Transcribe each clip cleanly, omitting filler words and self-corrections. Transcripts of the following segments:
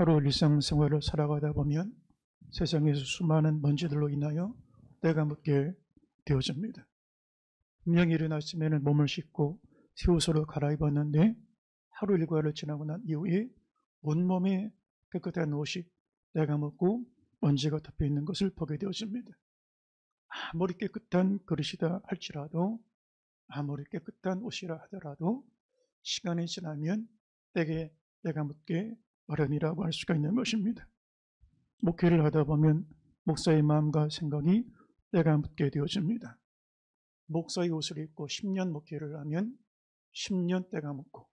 하루 일상생활을 살아가다 보면 세상에서 수많은 먼지들로 인하여 때가 묻게 되어집니다. 분명히 이른 아침에는 몸을 씻고 새 옷으로 갈아입었는데 하루 일과를 지나고 난 이후에 온몸에 깨끗한 옷이 때가 묻고 먼지가 덮여 있는 것을 보게 되어집니다. 아무리 깨끗한 그릇이다 할지라도, 아무리 깨끗한 옷이라 하더라도 시간이 지나면 때가 묻게 마련이라고 할 수가 있는 것입니다. 목회를 하다 보면 목사의 마음과 생각이 때가 묻게 되어집니다. 목사의 옷을 입고 10년 목회를 하면 10년 때가 묻고,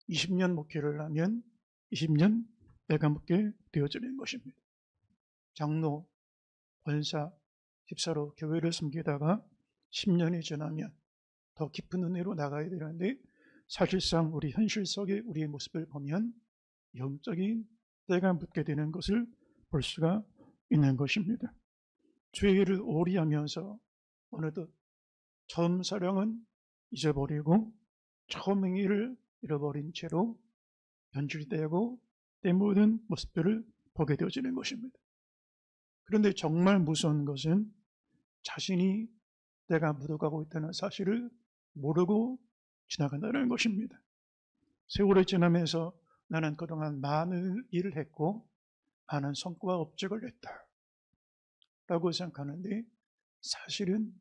20년 목회를 하면 20년 때가 묻게 되어지는 것입니다. 장로, 권사, 집사로 교회를 섬기다가 10년이 지나면 더 깊은 은혜로 나가야 되는데, 사실상 우리 현실 속의 우리의 모습을 보면 영적인 때가 묻게 되는 것을 볼 수가 있는 것입니다. 죄를 오래 하면서 어느덧 처음 사랑은 잊어버리고 처음 행위를 잃어버린 채로 변질되고 때 묻은 모습들을 보게 되어지는 것입니다. 그런데 정말 무서운 것은 자신이 때가 묻어가고 있다는 사실을 모르고 지나간다는 것입니다. 세월이 지나면서 나는 그동안 많은 일을 했고 많은 성과 업적을 냈다 라고 생각하는데, 사실은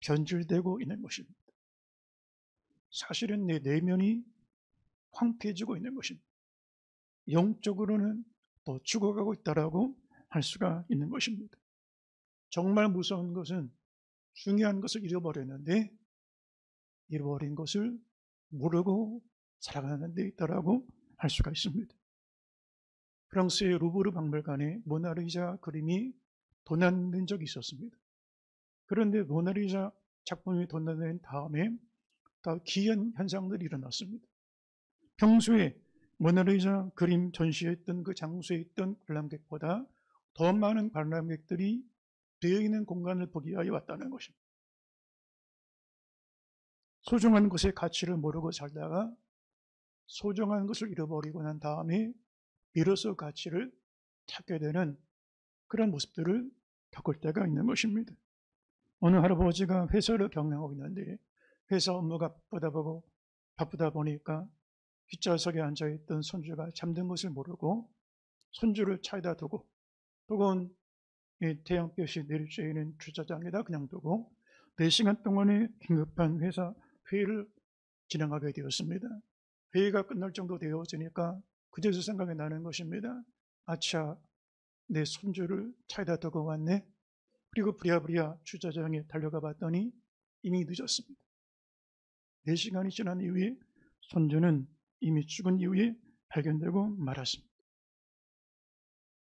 변질되고 있는 것입니다. 사실은 내 내면이 황폐해지고 있는 것입니다. 영적으로는 더 죽어가고 있다라고 할 수가 있는 것입니다. 정말 무서운 것은 중요한 것을 잃어버렸는데 잃어버린 것을 모르고 살아가는 데 있다라고 할 수가 있습니다. 프랑스의 루브르 박물관에 모나리자 그림이 도난된 적이 있었습니다. 그런데 모나리자 작품이 도난된 다음에 더 기이한 현상들이 일어났습니다. 평소에 모나리자 그림 전시했던 그 장소에 있던 관람객보다 더 많은 관람객들이 비어있는 공간을 보기 위하여 왔다는 것입니다. 소중한 것의 가치를 모르고 살다가 소중한 것을 잃어버리고 난 다음에 비로소 가치를 찾게 되는 그런 모습들을 겪을 때가 있는 것입니다. 어느 할아버지가 회사를 경영하고 있는데 회사 업무가 바쁘다 보니까 뒷좌석에 앉아있던 손주가 잠든 것을 모르고 손주를 차에다 두고 뜨거운 태양볕이 내릴 쬐는 주차장에다 그냥 두고 4시간 동안의 긴급한 회사 회의를 진행하게 되었습니다. 회의가 끝날 정도 되어지니까 그제서 생각이 나는 것입니다. 아차, 내 손주를 차에다 두고 왔네. 그리고 부랴부랴 주차장에 달려가 봤더니 이미 늦었습니다. 4시간이 지난 이후에 손주는 이미 죽은 이후에 발견되고 말았습니다.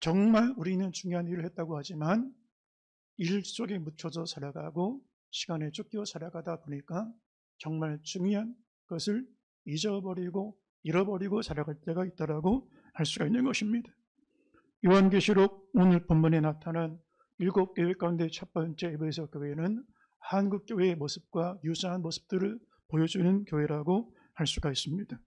정말 우리는 중요한 일을 했다고 하지만 일 속에 묻혀서 살아가고 시간에 쫓겨 살아가다 보니까 정말 중요한 것을 잊어버리고 잃어버리고 살아갈 때가 있다라고 할 수가 있는 것입니다. 요한계시록 오늘 본문에 나타난 7교회 가운데 첫 번째 에베소 교회는 한국 교회의 모습과 유사한 모습들을 보여주는 교회라고 할 수가 있습니다.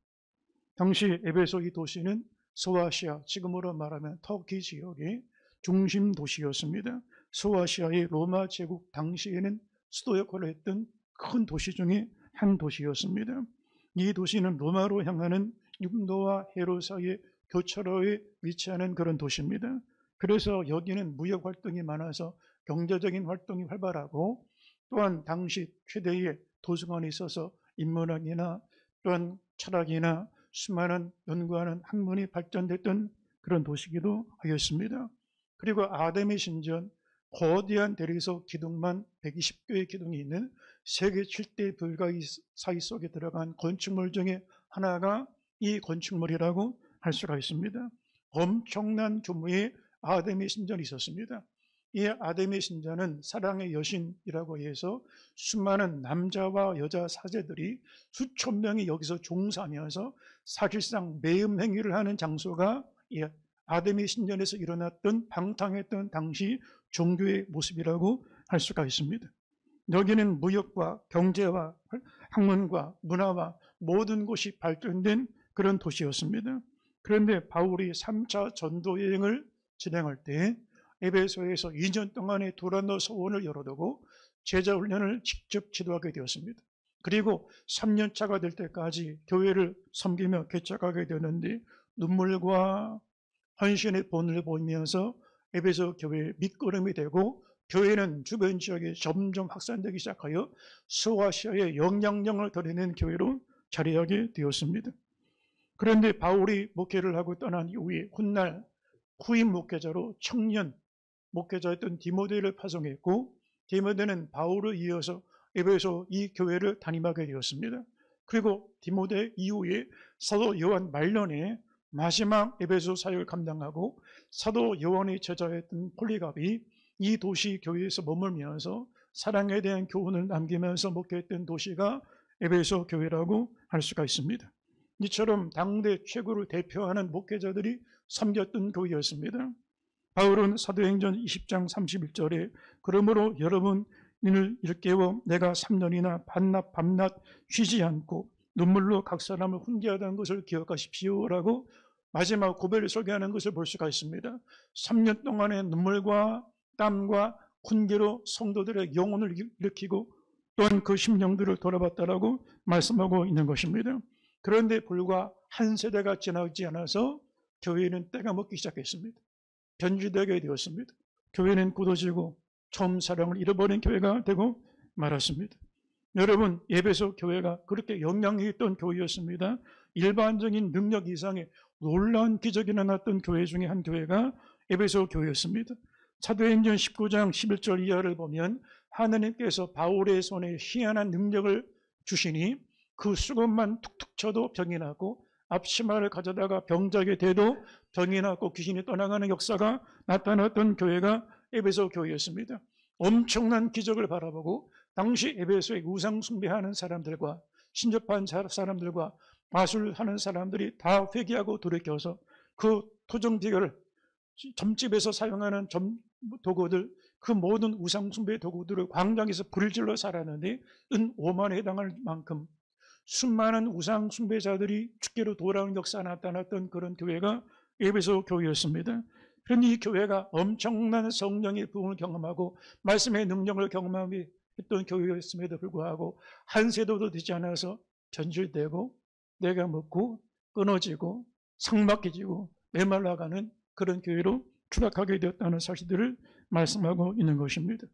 당시 에베소 이 도시는 소아시아, 지금으로 말하면 터키 지역의 중심 도시였습니다. 소아시아의 로마 제국 당시에는 수도 역할을 했던 큰 도시 중에 한 도시였습니다. 이 도시는 로마로 향하는 육로와 해로 사이의 교차로에 위치하는 그런 도시입니다. 그래서 여기는 무역 활동이 많아서 경제적인 활동이 활발하고, 또한 당시 최대의 도서관이 있어서 인문학이나 또한 철학이나 수많은 연구하는 학문이 발전됐던 그런 도시이기도 하였습니다. 그리고 아담의 신전, 거대한 대리석 기둥만 120개의 기둥이 있는 세계 7대 불가의 사이 속에 들어간 건축물 중에 하나가 이 건축물이라고 할 수가 있습니다. 엄청난 규모의 아담의 신전이 있었습니다. 이 아담의 신전은 사랑의 여신이라고 해서 수많은 남자와 여자 사제들이 수천 명이 여기서 종사하면서 사실상 매음 행위를 하는 장소가 이 아담의 신전에서 일어났던 방탕했던 당시 종교의 모습이라고 할 수가 있습니다. 여기는 무역과 경제와 학문과 문화와 모든 것이 발전된 그런 도시였습니다. 그런데 바울이 3차 전도 여행을 진행할 때 에베소에서 2년 동안의 도란노 서원을 열어두고 제자 훈련을 직접 지도하게 되었습니다. 그리고 3년 차가 될 때까지 교회를 섬기며 개척하게 되는데 눈물과 헌신의 본을 보이면서 에베소 교회의 밑거름이 되고 교회는 주변 지역에 점점 확산되기 시작하여 소아시아의 영향력을 드러내는 교회로 자리하게 되었습니다. 그런데 바울이 목회를 하고 떠난 이후에 훗날 후임 목회자로 청년 목회자였던 디모데를 파송했고 디모데는 바울을 이어서 에베소 이 교회를 담임하게 되었습니다. 그리고 디모데 이후에 사도 요한 말년에 마지막 에베소 사역을 감당하고 사도 요한의 제자였던 폴리갑이 이 도시 교회에서 머물면서 사랑에 대한 교훈을 남기면서 목회했던 도시가 에베소 교회라고 할 수가 있습니다. 이처럼 당대 최고를 대표하는 목회자들이 섬겼던 교회였습니다. 바울은 사도행전 20장 31절에 그러므로 여러분 이를 일깨워 내가 3년이나 반낮 밤낮 쉬지 않고 눈물로 각 사람을 훈계하던 것을 기억하십시오라고 마지막 고백을 설계하는 것을 볼 수가 있습니다. 3년 동안의 눈물과 땀과 훈계로 성도들의 영혼을 일으키고 또한 그 심령들을 돌아봤다라고 말씀하고 있는 것입니다. 그런데 불과 한 세대가 지나지 않아서 교회는 때가 먹기 시작했습니다. 변질되게 되었습니다. 교회는 굳어지고 처음 사랑을 잃어버린 교회가 되고 말았습니다. 여러분, 에베소 교회가 그렇게 영향이 있던 교회였습니다. 일반적인 능력 이상의 놀라운 기적이 일어났던 교회 중에 한 교회가 에베소 교회였습니다. 사도행전 19장 11절 이하를 보면 하나님께서 바울의 손에 희한한 능력을 주시니 그 수건만 툭툭 쳐도 병이 나고 앞치마를 가져다가 병자게 돼도 병이 나고 귀신이 떠나가는 역사가 나타났던 교회가 에베소 교회였습니다. 엄청난 기적을 바라보고 당시 에베소에 우상 숭배하는 사람들과 신접한 사람들과 마술하는 사람들이 다 회개하고 돌이켜서 그 토정비결을 점집에서 사용하는 도구들, 그 모든 우상 숭배 도구들을 광장에서 불을 질러 살았는데 은 5만에 해당할 만큼 수많은 우상 숭배자들이 주께로 돌아오는 역사가 나타났던 그런 교회가 에베소 교회였습니다. 그런데 이 교회가 엄청난 성령의 부흥을 경험하고 말씀의 능력을 경험하며 했던 교회였음에도 불구하고 한 세도도 되지 않아서 변질되고 내가 먹고 끊어지고 삭막해지고 메말라가는 그런 교회로 추락하게 되었다는 사실들을 말씀하고 있는 것입니다.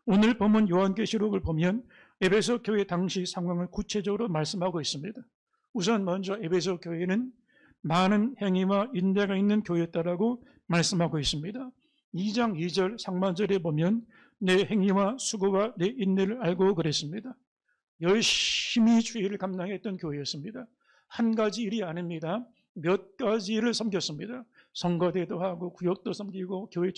오늘 본문 요한계시록을 보면 에베소 교회 당시 상황을 구체적으로 말씀하고 있습니다. 우선 먼저 에베소 교회는 많은 행위와 인내가 있는 교회였다라고 말씀하고 있습니다. 2장 2절 상반절에 보면 내 행위와 수고와 내 인내를 알고 그랬습니다. 열심히 주의를 감당했던 교회였습니다. 한 가지 일이 아닙니다. 몇 가지 일을 섬겼습니다. 선거대도 하고 구역도 섬기고 교회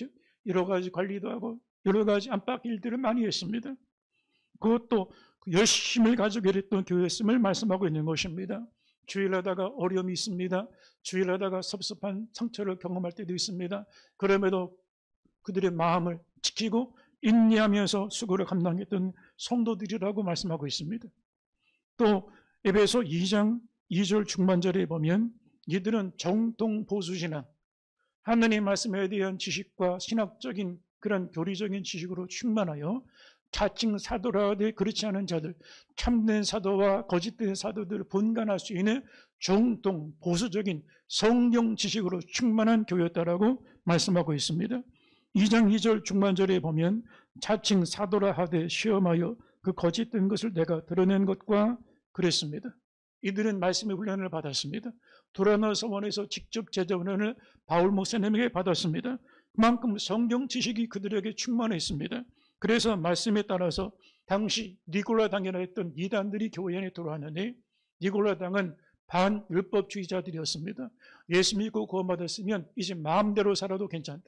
여러 가지 관리도 하고 여러 가지 안팎 일들을 많이 했습니다. 그것도 열심을 가지고 일했던 교회였음을 말씀하고 있는 것입니다. 주일하다가 어려움이 있습니다. 주일하다가 섭섭한 상처를 경험할 때도 있습니다. 그럼에도 그들의 마음을 지키고 인내하면서 수고를 감당했던 성도들이라고 말씀하고 있습니다. 또 에베소 2장 2절 중반절에 보면 이들은 정통 보수신앙, 하나님 말씀에 대한 지식과 신학적인 그런 교리적인 지식으로 충만하여 자칭 사도라 하되 그렇지 않은 자들, 참된 사도와 거짓된 사도들을 분간할 수 있는 정통 보수적인 성경 지식으로 충만한 교회였다라고 말씀하고 있습니다. 2장 2절 중반절에 보면 자칭 사도라 하되 시험하여 그 거짓된 것을 내가 드러낸 것과 그랬습니다. 이들은 말씀의 훈련을 받았습니다. 도라노 서원에서 직접 제자 훈련을 바울 목사님에게 받았습니다. 그만큼 성경 지식이 그들에게 충만했습니다. 그래서 말씀에 따라서 당시 니골라 당이라 했던 이단들이 교회 안에 들어왔는데 니골라 당은 반율법주의자들이었습니다. 예수 믿고 구원받았으면 이제 마음대로 살아도 괜찮다.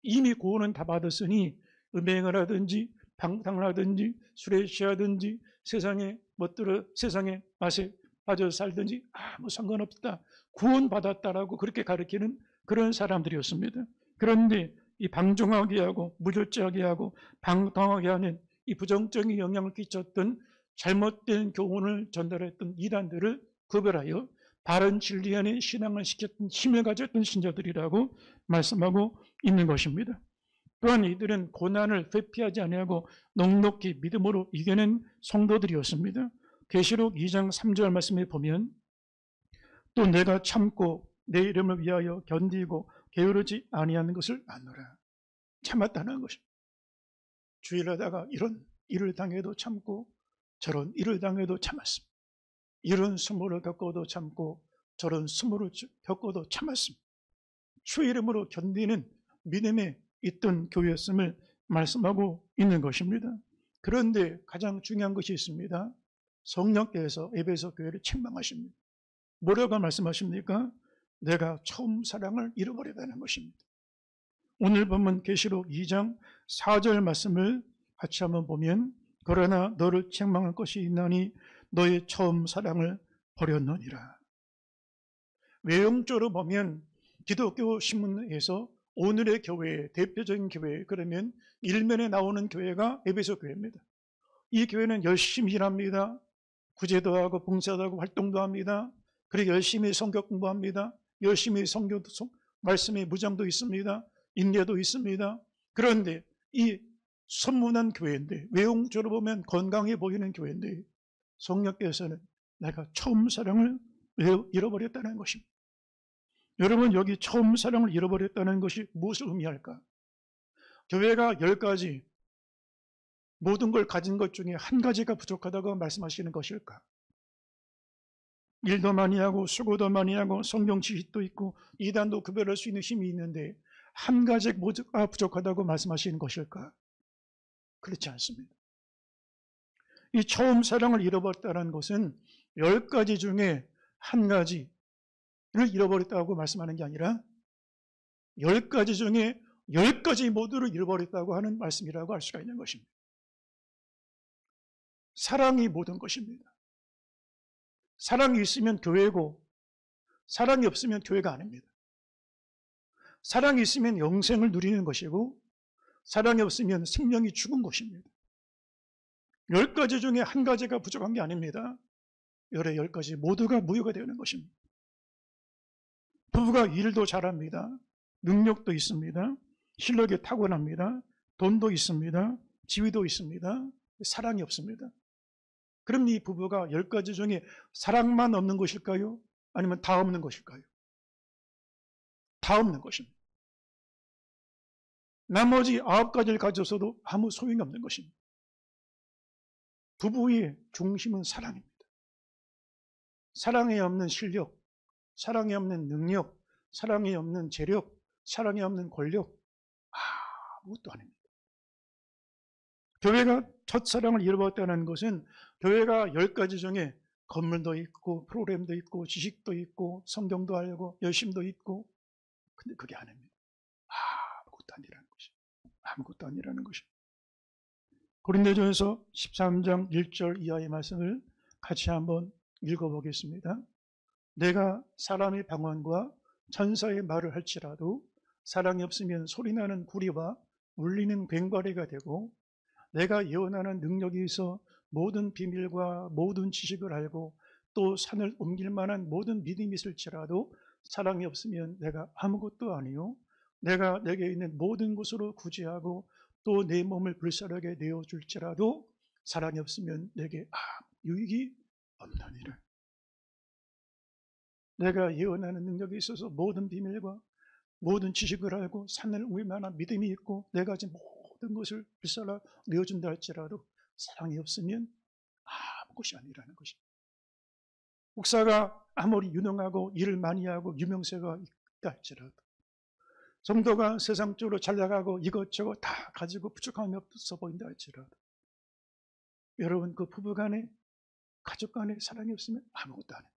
이미 구원은 다 받았으니 음행을 하든지 방탕을 하든지 술에 취하든지 세상에 멋들어 세상의 맛에 빠져 살든지 아무 상관없다. 구원받았다라고 그렇게 가르치는 그런 사람들이었습니다. 그런데 이 방종하게 하고 무절제하게 하고 방탕하게 하는 이 부정적인 영향을 끼쳤던 잘못된 교훈을 전달했던 이단들을 구별하여 바른 진리 안에 신앙을 지켰던 힘을 가졌던 신자들이라고 말씀하고 있는 것입니다. 또한 이들은 고난을 회피하지 아니하고 넉넉히 믿음으로 이겨낸 성도들이었습니다. 계시록 2장 3절 말씀에 보면 또 내가 참고 내 이름을 위하여 견디고 게으르지 아니하는 것을 아노라. 참았다는 것입니다. 주일하다가 이런 일을 당해도 참고 저런 일을 당해도 참았습니다. 이런 수모를 겪어도 참고 저런 수모를 겪어도 참았습니다. 주의 이름으로 견디는 믿음에 있던 교회였음을 말씀하고 있는 것입니다. 그런데 가장 중요한 것이 있습니다. 성령께서 에베소 교회를 책망하십니다. 뭐라고 말씀하십니까? 내가 처음 사랑을 잃어버렸다는 것입니다. 오늘 보면 계시록 2장 4절 말씀을 같이 한번 보면 그러나 너를 책망할 것이 있나니 너의 처음 사랑을 버렸느니라. 외형적으로 보면 기독교 신문에서 오늘의 교회, 대표적인 교회, 그러면 일면에 나오는 교회가 에베소 교회입니다. 이 교회는 열심히 일합니다. 구제도 하고 봉사도 하고 활동도 합니다. 그리고 열심히 성경 공부합니다. 열심히 성경도 말씀의 무장도 있습니다. 인내도 있습니다. 그런데 이 선문한 교회인데 외형적으로 보면 건강해 보이는 교회인데 성령께서는 내가 처음 사랑을 잃어버렸다는 것입니다. 여러분 여기 처음 사랑을 잃어버렸다는 것이 무엇을 의미할까? 교회가 10가지 모든 걸 가진 것 중에 한 가지가 부족하다고 말씀하시는 것일까? 일도 많이 하고 수고도 많이 하고 성경 지식도 있고 이단도 구별할 수 있는 힘이 있는데 한 가지가 부족하다고 말씀하시는 것일까? 그렇지 않습니다. 이 처음 사랑을 잃어버렸다는 것은 10가지 중에 한 가지를 잃어버렸다고 말씀하는 게 아니라 10가지 중에 10가지 모두를 잃어버렸다고 하는 말씀이라고 할 수가 있는 것입니다. 사랑이 모든 것입니다. 사랑이 있으면 교회고 사랑이 없으면 교회가 아닙니다. 사랑이 있으면 영생을 누리는 것이고 사랑이 없으면 생명이 죽은 것입니다. 10가지 중에 한 가지가 부족한 게 아닙니다. 열의 10가지 모두가 무효가 되는 것입니다. 부부가 일도 잘합니다. 능력도 있습니다. 실력이 타고납니다. 돈도 있습니다. 지위도 있습니다. 사랑이 없습니다. 그럼 이 부부가 10가지 중에 사랑만 없는 것일까요? 아니면 다 없는 것일까요? 다 없는 것입니다. 나머지 9가지를 가져서도 아무 소용이 없는 것입니다. 부부의 중심은 사랑입니다. 사랑에 없는 실력, 사랑에 없는 능력, 사랑에 없는 재력, 사랑에 없는 권력, 아무것도 아닙니다. 교회가 첫사랑을 잃어버렸다는 것은 교회가 10가지 중에 건물도 있고 프로그램도 있고 지식도 있고 성경도 알고 열심도 있고 근데 그게 아닙니다. 아무것도 아니라는 것이. 아무것도 아니라는 것이. 고린도전서 13장 1절 이하의 말씀을 같이 한번 읽어보겠습니다. 내가 사람의 방언과 천사의 말을 할지라도 사랑이 없으면 소리나는 구리와 울리는 괭과리가 되고 내가 예언하는 능력이 있어 모든 비밀과 모든 지식을 알고 또 산을 옮길 만한 모든 믿음이 있을지라도 사랑이 없으면 내가 아무것도 아니요 내가 내게 있는 모든 것으로 구제하고 또 내 몸을 불사르게 내어줄지라도 사랑이 없으면 내게 아무 유익이 없느니라. 내가 예언하는 능력이 있어서 모든 비밀과 모든 지식을 알고 산을 옮길 만한 믿음이 있고 내가 가진 모든 것을 불살라 내어준다 할지라도 사랑이 없으면 아무것이 아니라는 것입니다. 목사가 아무리 유능하고 일을 많이 하고 유명세가 있다 할지라도 성도가 세상적으로 잘 나가고 이것저것 다 가지고 부족함이 없어 보인다 할지라도 여러분 그 부부간에 가족간에 사랑이 없으면 아무것도 안 해요.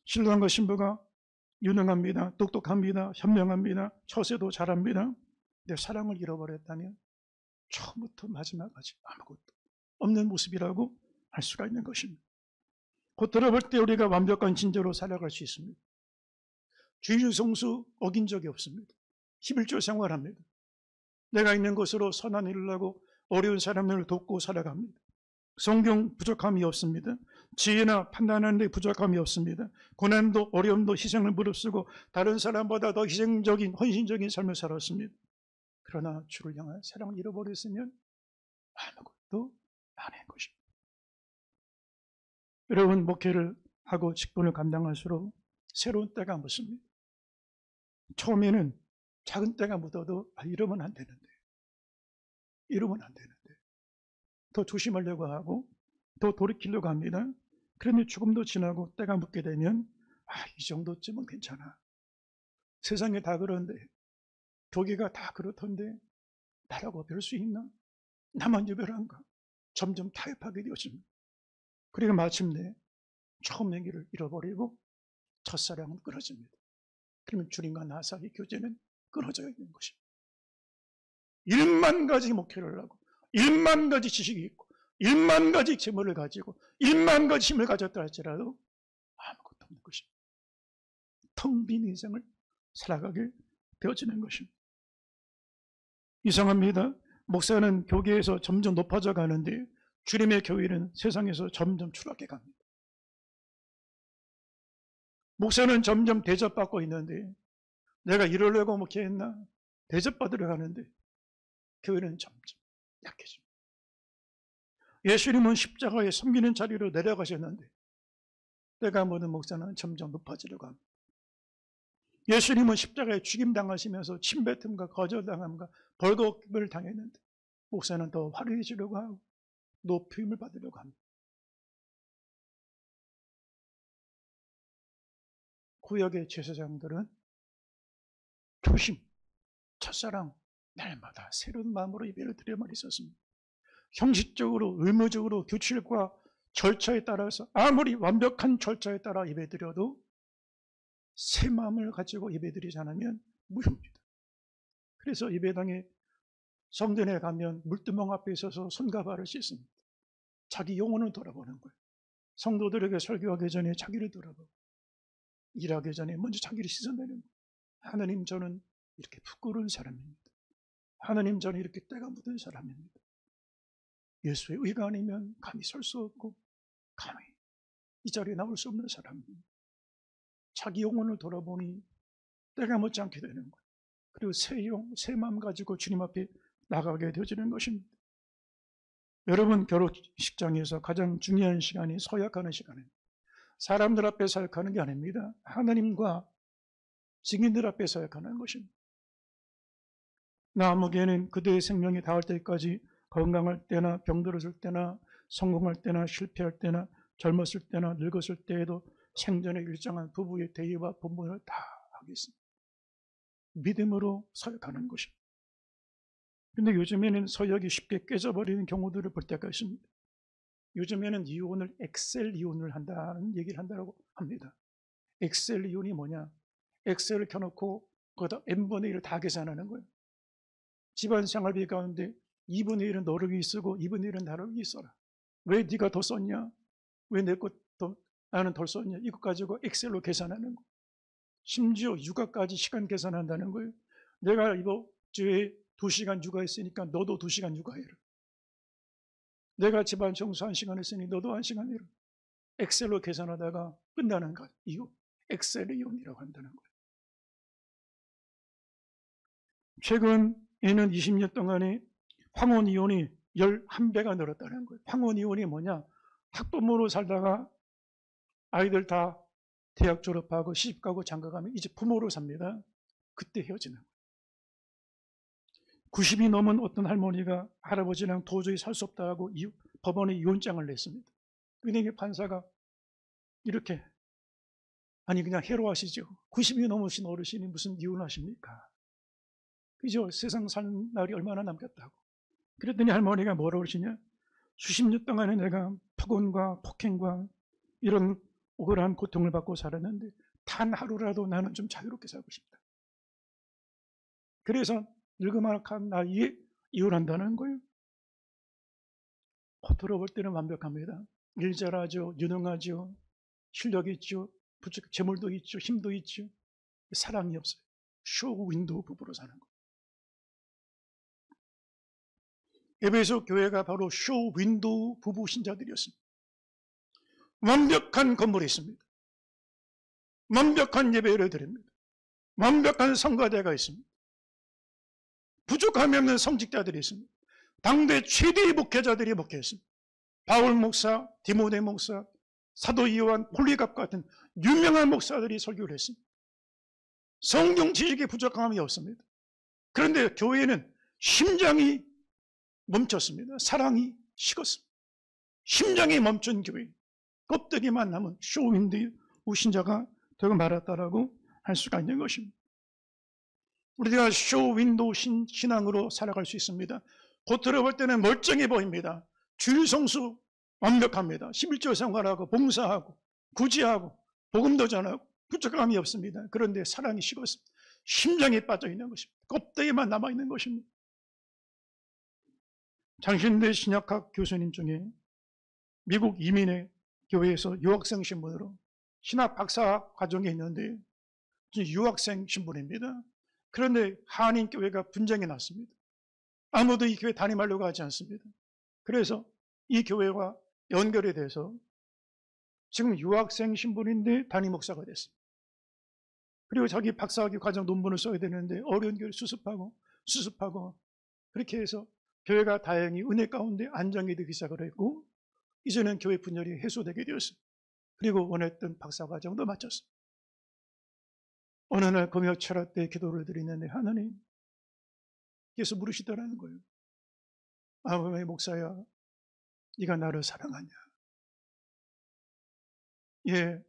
신랑과 신부가 유능합니다. 똑똑합니다. 현명합니다. 처세도 잘합니다. 근데 사랑을 잃어버렸다면 처음부터 마지막까지 아무것도 없는 모습이라고 할 수가 있는 것입니다. 곧 들어볼 때 우리가 완벽한 진저로 살아갈 수 있습니다. 주일 성수 어긴 적이 없습니다. 11조 생활합니다. 내가 있는 곳으로 선한 일을 하고 어려운 사람들을 돕고 살아갑니다. 성경 부족함이 없습니다. 지혜나 판단하는 데 부족함이 없습니다. 고난도 어려움도 희생을 무릅쓰고 다른 사람보다 더 희생적인 헌신적인 삶을 살았습니다. 그러나 주를 향한 사랑을 잃어버렸으면 아무것도 아닌 것입니다. 여러분, 목회를 하고 직분을 감당할수록 새로운 때가 묻습니다. 처음에는 작은 때가 묻어도 이러면 안 되는데, 이러면 안 되는데 더 조심하려고 하고 더 돌이키려고 합니다. 그런데 조금 더 지나고 때가 묻게 되면 이 정도쯤은 괜찮아. 세상에 다 그런데, 교계가 다 그렇던데 나라고 별 수 있나? 나만 유별한가? 점점 타협하게 되어집니다. 그리고 마침내 처음 얘기를 잃어버리고 첫사랑은 끊어집니다. 그러면 주님과 나 사이 교제는 끊어져야 되는 것입니다. 1만 가지 목회를 하고 1만 가지 지식이 있고 1만 가지 재물을 가지고 1만 가지 힘을 가졌다 할지라도 아무것도 없는 것입니다. 텅 빈 인생을 살아가게 되어지는 것입니다. 이상합니다. 목사는 교계에서 점점 높아져 가는데 주님의 교회는 세상에서 점점 추락해 갑니다. 목사는 점점 대접받고 있는데 내가 이러려고 목회했나? 대접받으려 가는데 교회는 점점 약해집니다. 예수님은 십자가에 섬기는 자리로 내려가셨는데 때가 묻은 목사는 점점 높아지려고 합니다. 예수님은 십자가에 죽임당하시면서 침뱉음과 거절당함과 벌거벗음을 당했는데 목사는 더 화려해지려고 하고 높임을 받으려고 합니다. 구역의 제사장들은 조심, 첫사랑, 날마다 새로운 마음으로 예배를 드려만 있었습니다. 형식적으로, 의무적으로 규칙과 절차에 따라서 아무리 완벽한 절차에 따라 예배드려도 새 마음을 가지고 예배드리지 않으면 무효입니다. 그래서 예배당에 성전에 가면 물두멍 앞에 있어서 손과 발을 씻습니다. 자기 영혼을 돌아보는 거예요. 성도들에게 설교하기 전에 자기를 돌아보고 일하기 전에 먼저 자기를 씻어내는 거예요. 하나님, 저는 이렇게 부끄러운 사람입니다. 하나님, 저는 이렇게 때가 묻은 사람입니다. 예수의 의가 아니면 감히 설 수 없고 감히 이 자리에 나올 수 없는 사람입니다. 자기 영혼을 돌아보니 때가 묻지 않게 되는 거예요. 그리고 새 마음 가지고 주님 앞에 나가게 되어지는 것입니다. 여러분, 결혼식장에서 가장 중요한 시간이 서약하는 시간입니다. 사람들 앞에 서약하는 게 아닙니다. 하나님과 증인들 앞에 서약하는 것입니다. 나무개는 그대의 생명이 닿을 때까지 건강할 때나 병들었을 때나 성공할 때나 실패할 때나 젊었을 때나 늙었을 때에도 생전에 일정한 부부의 대의와 본분을 다 하겠습니다. 믿음으로 서약하는 것입니다. 그런데 요즘에는 서약이 쉽게 깨져버리는 경우들을 볼 때가 있습니다. 요즘에는 이혼을 엑셀 이혼을 한다는 얘기를 한다고 합니다. 엑셀 이혼이 뭐냐? 엑셀을 켜놓고 거기다 n분의 1을 다 계산하는 거예요. 집안 생활비 가운데 2분의 1은 너를 위해 쓰고 2분의 1은 나를 위해 써라. 왜 네가 더 썼냐? 왜 내 것 더 나는 덜 썼냐? 이것 가지고 엑셀로 계산하는 거예요. 심지어 육아까지 시간 계산한다는 거예요. 내가 이번 주에 2시간 육아했으니까 너도 2시간 육아해라. 내가 집안 청소 1시간 했으니 너도 1시간 해라. 엑셀로 계산하다가 끝나는 것. 이거 엑셀 이혼이라고 한다는 거예요. 최근에는 20년 동안에 황혼 이혼이 11배가 늘었다는 거예요. 황혼 이혼이 뭐냐? 학부모로 살다가 아이들 다 대학 졸업하고 시집가고 장가가면 이제 부모로 삽니다. 그때 헤어지는 거예요. 90이 넘은 어떤 할머니가 할아버지랑 도저히 살 수 없다고 법원에 이혼장을 냈습니다. 은행의 판사가 이렇게 그냥 해로하시죠. 90이 넘으신 어르신이 무슨 이혼하십니까? 그죠? 세상 사는 날이 얼마나 남겼다고. 그랬더니 할머니가 뭐라고 그러시냐? 수십 년 동안에 내가 폭언과 폭행과 이런 억울한 고통을 받고 살았는데 단 하루라도 나는 좀 자유롭게 살고 싶다. 그래서 늙그만한 나이에 이혼한다는 거예요. 겉으로 볼 때는 완벽합니다. 일 잘하죠, 유능하죠, 실력이 있죠, 재물도 있죠, 힘도 있죠. 사랑이 없어요. 쇼 윈도우 부부로 사는 거예요. 에베소 교회가 바로 쇼 윈도우 부부 신자들이었습니다. 완벽한 건물이 있습니다. 완벽한 예배를 드립니다. 완벽한 성가대가 있습니다. 부족함이 없는 성직자들이 있습니다. 당대 최대의 목회자들이 목회했습니다. 바울 목사, 디모데 목사, 사도 요한, 폴리갑 같은 유명한 목사들이 설교를 했습니다. 성경 지식의 부족함이 없습니다. 그런데 교회는 심장이 멈췄습니다. 사랑이 식었습니다. 심장이 멈춘 교회, 껍데기만 남은 쇼윈드 우신자가 되고 말았다라고 할 수가 있는 것입니다. 우리가 쇼윈도 신앙으로 살아갈 수 있습니다. 겉으로 볼 때는 멀쩡해 보입니다. 주일 성수 완벽합니다. 11조 생활하고 봉사하고 구제하고 복음도 전하고 부족함이 없습니다. 그런데 사랑이 식었습니다. 심장이 빠져있는 것입니다. 껍데기만 남아있는 것입니다. 장신대 신약학 교수님 중에 미국 이민의 교회에서 유학생 신분으로 신학 박사 과정에 있는데 유학생 신분입니다. 그런데 한인교회가 분쟁이 났습니다. 아무도 이 교회 담임하려고 하지 않습니다. 그래서 이 교회와 연결이 돼서 지금 유학생 신분인데 담임 목사가 됐습니다. 그리고 자기 박사학위 과정 논문을 써야 되는데 어려운 교회를 수습하고 그렇게 해서 교회가 다행히 은혜 가운데 안정이 되기 시작을 했고 이제는 교회 분열이 해소되게 되었습니다. 그리고 원했던 박사 과정도 마쳤습니다. 어느 날 금요 철학 때 기도를 드리는데 하나님께서 물으시더라는 거예요. 아브라함의 목사야, 네가 나를 사랑하냐? 예,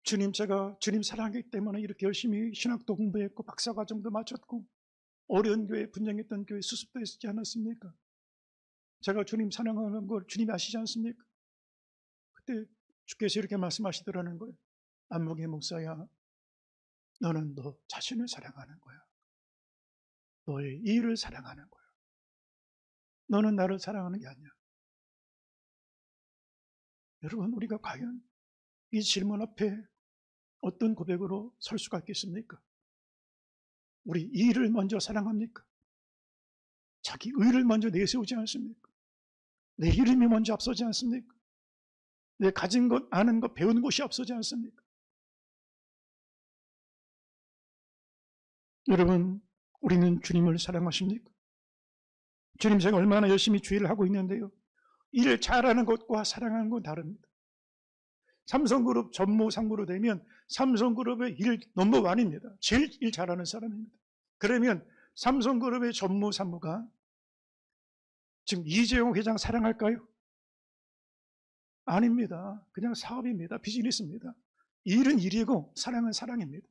주님, 제가 주님 사랑하기 때문에 이렇게 열심히 신학도 공부했고 박사 과정도 마쳤고 어려운 교회, 분쟁했던 교회 수습도 했지 않았습니까? 제가 주님 사랑하는 걸 주님이 아시지 않습니까? 그때 주께서 이렇게 말씀하시더라는 거예요. 안목의 목사야, 너는 너 자신을 사랑하는 거야. 너의 일을 사랑하는 거야. 너는 나를 사랑하는 게 아니야. 여러분, 우리가 과연 이 질문 앞에 어떤 고백으로 설 수가 있겠습니까? 우리 일을 먼저 사랑합니까? 자기 의를 먼저 내세우지 않습니까? 내 이름이 먼저 앞서지 않습니까? 내 가진 것, 아는 것, 배운 것이 앞서지 않습니까? 여러분, 우리는 주님을 사랑하십니까? 주님, 제가 얼마나 열심히 주일을 하고 있는데요. 일을 잘하는 것과 사랑하는 건 다릅니다. 삼성그룹 전무상무로 되면 삼성그룹의 일 넘버원입니다. 제일 일 잘하는 사람입니다. 그러면 삼성그룹의 전무상무가 지금 이재용 회장 사랑할까요? 아닙니다. 그냥 사업입니다. 비즈니스입니다. 일은 일이고 사랑은 사랑입니다.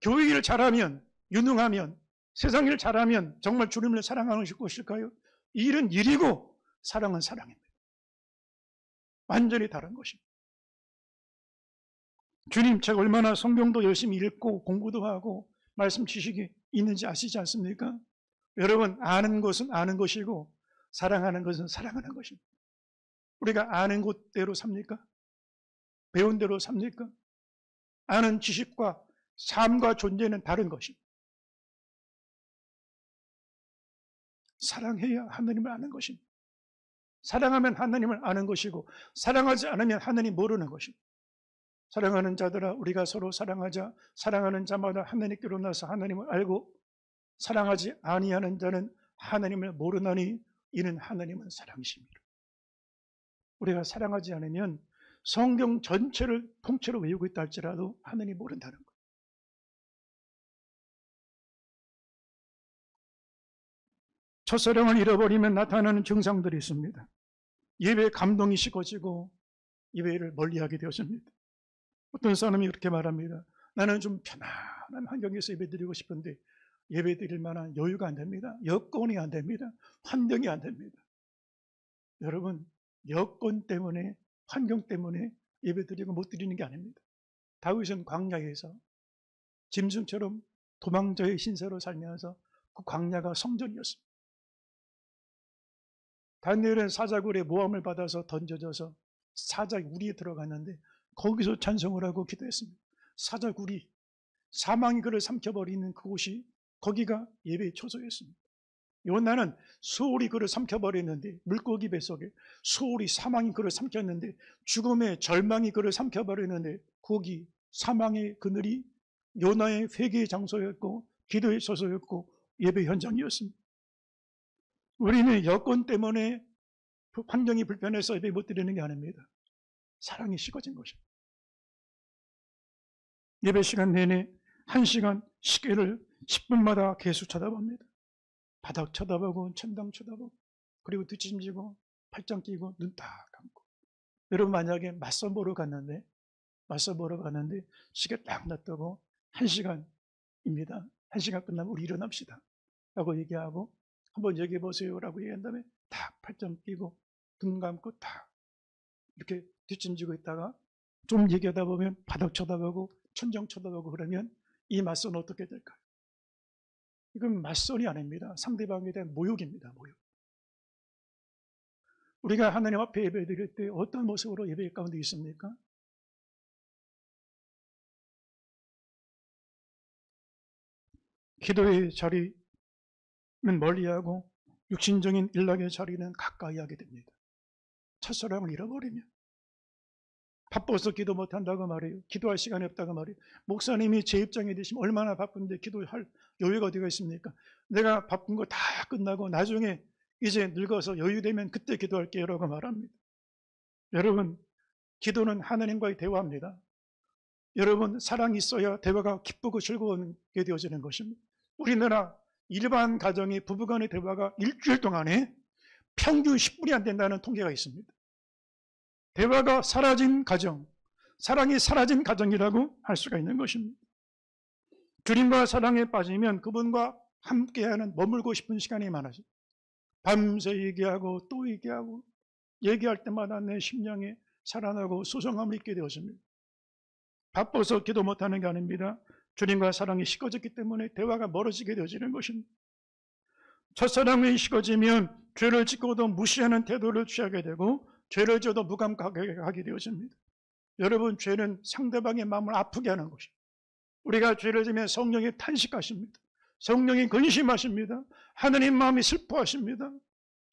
교회 일 잘하면, 유능하면, 세상 일 잘하면 정말 주님을 사랑하는 것일까요? 일은 일이고 사랑은 사랑입니다. 완전히 다른 것입니다. 주님, 제가 얼마나 성경도 열심히 읽고 공부도 하고 말씀 지식이 있는지 아시지 않습니까? 여러분, 아는 것은 아는 것이고 사랑하는 것은 사랑하는 것입니다. 우리가 아는 것대로 삽니까? 배운 대로 삽니까? 아는 지식과 삶과 존재는 다른 것입니다. 사랑해야 하나님을 아는 것입니다. 사랑하면 하나님을 아는 것이고 사랑하지 않으면 하나님 모르는 것입니다. 사랑하는 자들아, 우리가 서로 사랑하자. 사랑하는 자마다 하나님께로 나서 하나님을 알고 사랑하지 아니하는 자는 하나님을 모르나니 이는 하나님은 사랑이십니다. 우리가 사랑하지 않으면 성경 전체를 통째로 외우고 있다 할지라도 하나님 모른다는 거예요. 첫사랑을 잃어버리면 나타나는 증상들이 있습니다. 예배에 감동이 식어지고 예배를 멀리하게 되었습니다. 어떤 사람이 그렇게 말합니다. 나는 좀 편안한 환경에서 예배드리고 싶은데 예배드릴 만한 여유가 안 됩니다. 여건이 안 됩니다. 환경이 안 됩니다. 여러분, 여건 때문에, 환경 때문에 예배드리고 못 드리는 게 아닙니다. 다윗은 광야에서 짐승처럼 도망자의 신세로 살면서 그 광야가 성전이었습니다. 다니엘은 사자굴에 모함을 받아서 던져져서 사자굴이에 들어갔는데 거기서 찬송을 하고 기도했습니다. 사자굴이, 사망이 그를 삼켜버리는 그곳이, 거기가 예배의 초소였습니다. 요나는 소울이 그를 삼켜버렸는데, 물고기 뱃속에 소울이, 사망이 그를 삼켰는데, 죽음의 절망이 그를 삼켜버렸는데, 거기 사망의 그늘이 요나의 회개의 장소였고 기도의 소소였고 예배 현장이었습니다. 우리는 여건 때문에 환경이 불편해서 예배 못 드리는 게 아닙니다. 사랑이 식어진 것입니다. 예배 시간 내내 1시간 시계를 10분마다 계속 쳐다봅니다. 바닥 쳐다보고 천당 쳐다보고 그리고 뒷짐지고 팔짱 끼고 눈 딱 감고. 여러분 만약에 맞선 보러 갔는데 시계 딱 놨다고 1시간입니다. 1시간 끝나면 우리 일어납시다 라고 얘기하고 한번 얘기해 보세요 라고 얘기한 다음에 딱 팔짱 끼고 눈 감고 딱 이렇게 뒷짐지고 있다가 좀 얘기하다 보면 바닥 쳐다보고 천장 쳐다보고 그러면 이 맞선 어떻게 될까요? 이건 맞선이 아닙니다. 상대방에 대한 모욕입니다. 모욕. 우리가 하나님 앞에 예배 드릴 때 어떤 모습으로 예배 가운데 있습니까? 기도의 자리는 멀리하고 육신적인 일락의 자리는 가까이 하게 됩니다. 첫사랑을 잃어버리면 바빠서 기도 못한다고 말해요. 기도할 시간이 없다고 말해요. 목사님이 제 입장에 되시면 얼마나 바쁜데 기도할 여유가 어디가 있습니까? 내가 바쁜 거 다 끝나고 나중에 이제 늙어서 여유되면 그때 기도할게요 라고 말합니다. 여러분, 기도는 하나님과의 대화입니다. 여러분, 사랑이 있어야 대화가 기쁘고 즐거운게 되어지는 것입니다. 우리나라 일반 가정의 부부간의 대화가 일주일 동안에 평균 10분이 안 된다는 통계가 있습니다. 대화가 사라진 가정, 사랑이 사라진 가정이라고 할 수가 있는 것입니다. 주님과 사랑에 빠지면 그분과 함께하는 머물고 싶은 시간이 많아져. 밤새 얘기하고 또 얘기하고 얘기할 때마다 내 심령에 살아나고 소성함을 잊게 되었습니다. 바빠서 기도 못하는 게 아닙니다. 주님과 사랑이 식어졌기 때문에 대화가 멀어지게 되어지는 것입니다. 첫사랑이 식어지면 죄를 짓고도 무시하는 태도를 취하게 되고 죄를 져도 무감각하게 하게 되어집니다. 여러분, 죄는 상대방의 마음을 아프게 하는 것입니다. 우리가 죄를 지면 성령이 탄식하십니다. 성령이 근심하십니다. 하느님 마음이 슬퍼하십니다.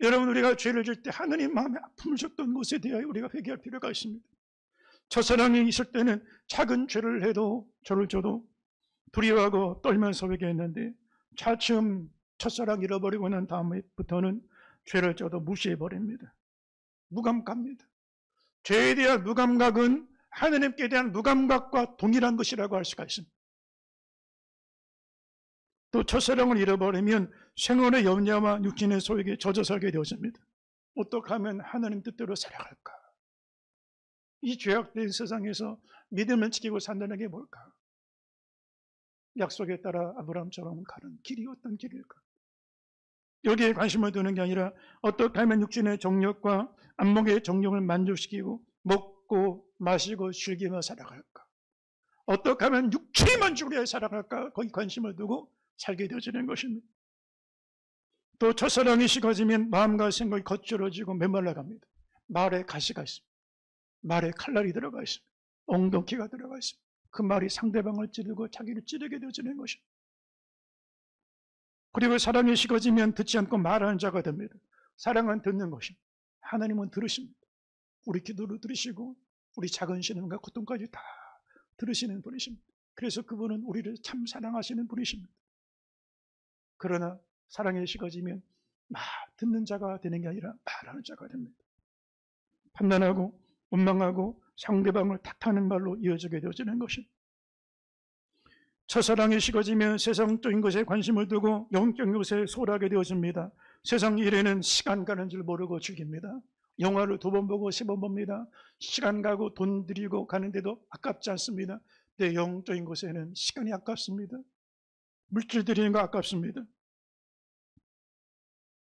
여러분, 우리가 죄를 질 때 하느님 마음에 아픔을 줬던 것에 대하여 우리가 회개할 필요가 있습니다. 첫사랑이 있을 때는 작은 죄를 해도 저를 줘도 두려워하고 떨면서 회개했는데 차츰 첫사랑 잃어버리고 난 다음부터는 죄를 져도 무시해버립니다. 무감각합니다. 죄에 대한 무감각은 하나님께 대한 무감각과 동일한 것이라고 할 수가 있습니다. 또 첫사랑을 잃어버리면 생활의 염려와 육신의 소욕에 젖어 살게 되어집니다. 어떻게 하면 하나님 뜻대로 살아갈까? 이 죄악된 세상에서 믿음을 지키고 산다는 게 뭘까? 약속에 따라 아브라함처럼 가는 길이 어떤 길일까? 여기에 관심을 두는 게 아니라 어떻게 하면 육신의 정욕과 안목의 정욕을 만족시키고 먹고 마시고 즐기며 살아갈까? 어떻게 하면 육체의 만족을 위해 살아갈까? 거기 관심을 두고 살게 되어지는 것입니다. 또 첫사랑이 식어지면 마음과 생각이 거칠어지고 메말라갑니다. 말에 가시가 있습니다. 말에 칼날이 들어가 있습니다. 엉겅퀴가 들어가 있습니다. 그 말이 상대방을 찌르고 자기를 찌르게 되어지는 것입니다. 그리고 사랑이 식어지면 듣지 않고 말하는 자가 됩니다. 사랑은 듣는 것입니다. 하나님은 들으십니다. 우리 기도를 들으시고 우리 작은 신음과 고통까지 다 들으시는 분이십니다. 그래서 그분은 우리를 참 사랑하시는 분이십니다. 그러나 사랑이 식어지면 듣는 자가 되는 게 아니라 말하는 자가 됩니다. 판단하고 원망하고 상대방을 탓하는 말로 이어지게 되어지는 것입니다. 첫사랑이 식어지면 세상적인 것에 관심을 두고 영적 것에 소홀하게 되어집니다. 세상 일에는 시간 가는 줄 모르고 즐깁니다. 영화를 2번 보고 3번 봅니다. 시간 가고 돈 들이고 가는데도 아깝지 않습니다. 근데 영적인 것에는 시간이 아깝습니다. 물질 들이는 거 아깝습니다.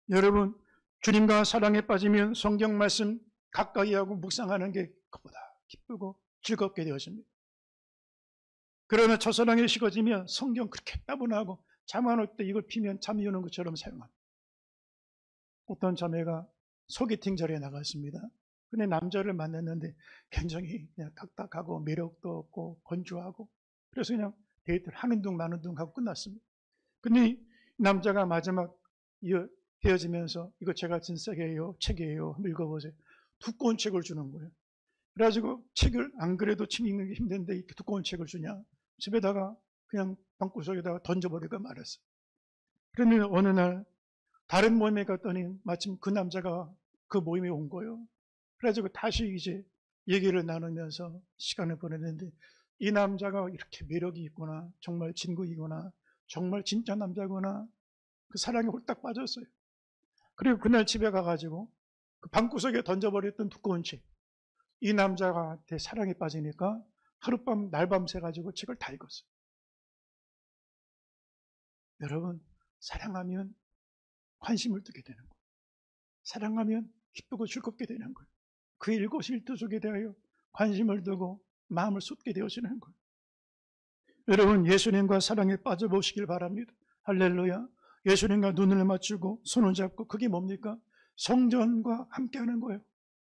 여러분, 주님과 사랑에 빠지면 성경 말씀 가까이 하고 묵상하는 게 그보다 기쁘고 즐겁게 되어집니다. 그러나 첫사랑이 식어지면 성경 그렇게 따분하고 잠 안 올 때 이걸 피면 잠이 오는 것처럼 사용합니다. 어떤 자매가 소개팅 자리에 나갔습니다. 근데 남자를 만났는데 굉장히 그냥 딱딱하고 매력도 없고 건조하고 그래서 그냥 데이트를 하는 둥 마는 둥 하고 끝났습니다. 근데 남자가 마지막 헤어지면서 이거 제가 쓴 책이에요. 한번 읽어보세요. 두꺼운 책을 주는 거예요. 그래가지고 책을 안 그래도 책 읽는 게 힘든데 이렇게 두꺼운 책을 주냐. 집에다가 그냥 방구석에다가 던져버리고 말았어. 그러면 어느 날 다른 모임에 갔더니 마침 그 남자가 그 모임에 온 거예요. 그래가지고 다시 이제 얘기를 나누면서 시간을 보냈는데 이 남자가 이렇게 매력이 있구나. 정말 진국이구나. 정말 진짜 남자구나. 그 사랑에 홀딱 빠졌어요. 그리고 그날 집에 가가지고 그 방구석에 던져버렸던 두꺼운 책. 이 남자한테 사랑에 빠지니까 하룻밤 날밤 새가지고 책을 다 읽었어요. 여러분, 사랑하면 관심을 두게 되는 거예요. 사랑하면 기쁘고 즐겁게 되는 거예요. 그 일거수일투 속에 대하여 관심을 두고 마음을 쏟게 되어지는 거예요. 여러분, 예수님과 사랑에 빠져보시길 바랍니다. 할렐루야. 예수님과 눈을 맞추고 손을 잡고 그게 뭡니까? 성전과 함께하는 거예요.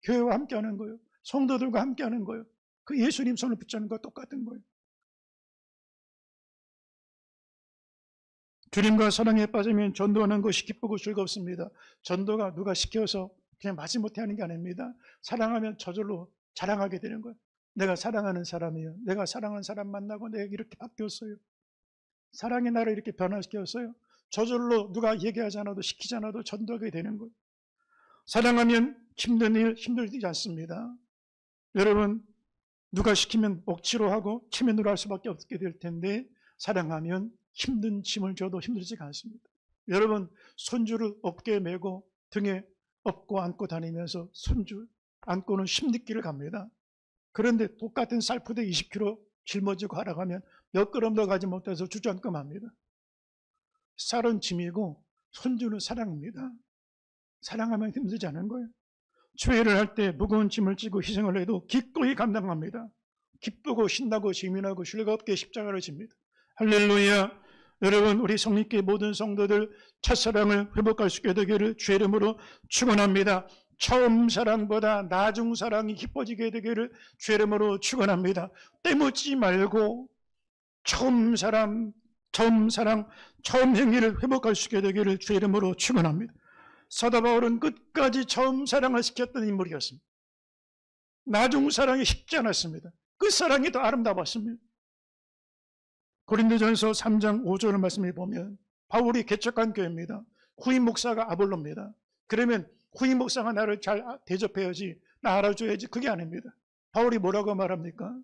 교회와 함께하는 거예요. 성도들과 함께하는 거예요. 그 예수님 손을 붙잡는 것과 똑같은 거예요. 주님과 사랑에 빠지면 전도하는 것이 기쁘고 즐겁습니다. 전도가 누가 시켜서 그냥 마지못해 하는 게 아닙니다. 사랑하면 저절로 자랑하게 되는 거예요. 내가 사랑하는 사람이에요. 내가 사랑하는 사람 만나고 내가 이렇게 바뀌었어요. 사랑이 나를 이렇게 변화시켰어요. 저절로 누가 얘기하지 않아도 시키지 않아도 전도하게 되는 거예요. 사랑하면 힘든 일 힘들지 않습니다. 여러분, 누가 시키면 억지로 하고 체면으로 할 수밖에 없게 될 텐데 사랑하면 힘든 짐을 져도 힘들지가 않습니다. 여러분, 손주를 어깨에 메고 등에 업고 안고 다니면서 손주 안고는 힘들기를 갑니다. 그런데 똑같은 쌀포대 20kg 짊어지고 하러 가면 몇 걸음도 가지 못해서 주저앉고 맙니다. 쌀은 짐이고 손주는 사랑입니다. 사랑하면 힘들지 않은 거예요. 죄를 할 때 무거운 짐을 지고 희생을 해도 기꺼이 감당합니다. 기쁘고 신나고 재미나고 즐겁게 십자가를 집니다. 할렐루야. 여러분, 우리 성립교회 모든 성도들 첫사랑을 회복할 수 있게 되기를 주의 이름으로 축원합니다. 처음 사랑보다 나중 사랑이 기뻐지게 되기를 주의 이름으로 축원합니다. 때묻지 말고 처음 사랑, 처음 행위를 회복할 수 있게 되기를 주의 이름으로 축원합니다. 사도 바울은 끝까지 처음 사랑을 시켰던 인물이었습니다. 나중 사랑이 쉽지 않았습니다. 그 사랑이 더 아름다웠습니다. 고린도전서 3장 5절 말씀을 보면 바울이 개척한 교회입니다. 후임 목사가 아볼로입니다. 그러면 후임 목사가 나를 잘 대접해야지, 나 알아줘야지, 그게 아닙니다. 바울이 뭐라고 말합니까?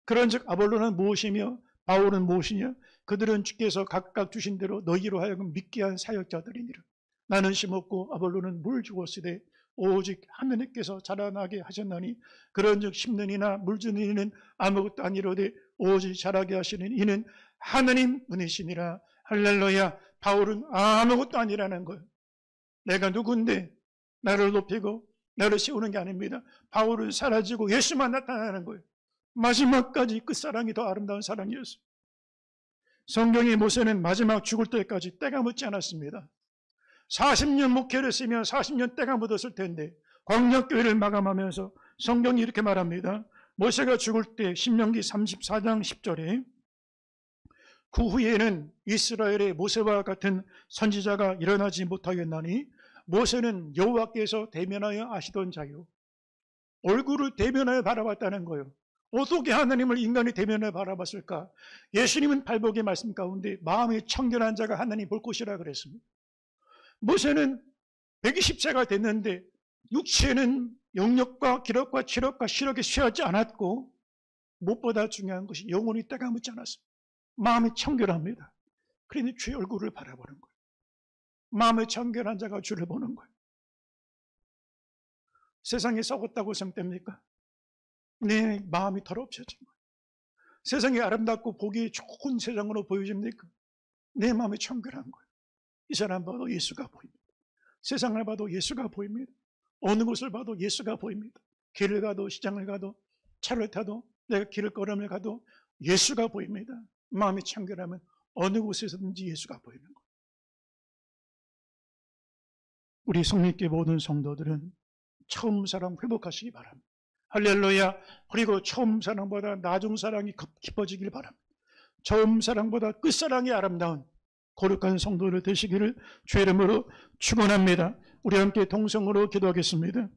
그런즉 아볼로는 무엇이며 바울은 무엇이냐? 그들은 주께서 각각 주신 대로 너희로 하여금 믿게 한 사역자들이니라. 나는 심었고 아볼로는 물 주었으되 오직 하느님께서 자라나게 하셨나니 그런즉 심는 이나 물 주는 이는 아무것도 아니로되 오직 자라게 하시는 이는 하느님 분이시니라. 할렐루야. 바울은 아무것도 아니라는 거예요. 내가 누군데 나를 높이고 나를 세우는 게 아닙니다. 바울은 사라지고 예수만 나타나는 거예요. 마지막까지 그 사랑이 더 아름다운 사랑이었어요. 성경의 모세는 마지막 죽을 때까지 때가 묻지 않았습니다. 40년 목회를 했으면 40년 때가 묻었을 텐데 광야교회를 마감하면서 성경이 이렇게 말합니다. 모세가 죽을 때 신명기 34장 10절에 그 후에는 이스라엘의 모세와 같은 선지자가 일어나지 못하겠나니 모세는 여호와께서 대면하여 아시던 자요. 얼굴을 대면하여 바라봤다는 거예요. 어떻게 하나님을 인간이 대면하여 바라봤을까? 예수님은 발복의 말씀 가운데 마음이 청결한 자가 하나님 볼 것이라 그랬습니다. 모세는 120세가 됐는데 육체는 영역과 기력과 체력과 시력에 쇠하지 않았고 무엇보다 중요한 것이 영혼이 때가 묻지 않았습니다. 마음이 청결합니다. 그러니 주의 얼굴을 바라보는 거예요. 마음이 청결한 자가 주를 보는 거예요. 세상이 썩었다고 생각됩니까? 내 마음이 더럽혀진 거예요. 세상이 아름답고 보기 좋은 세상으로 보여집니까? 내 마음이 청결한 거예요. 이 사람 봐도 예수가 보입니다. 세상을 봐도 예수가 보입니다. 어느 곳을 봐도 예수가 보입니다. 길을 가도 시장을 가도 차를 타도 내가 길을 걸으며 가도 예수가 보입니다. 마음이 청결하면 어느 곳에서든지 예수가 보이는 거예요. 우리 성립교회 모든 성도들은 처음 사랑 회복하시기 바랍니다. 할렐루야. 그리고 처음 사랑보다 나중 사랑이 깊어지길 바랍니다. 처음 사랑보다 끝사랑이 아름다운 거룩한 성도들 되시기를 주의 이름으로 축원합니다. 우리 함께 동성으로 기도하겠습니다.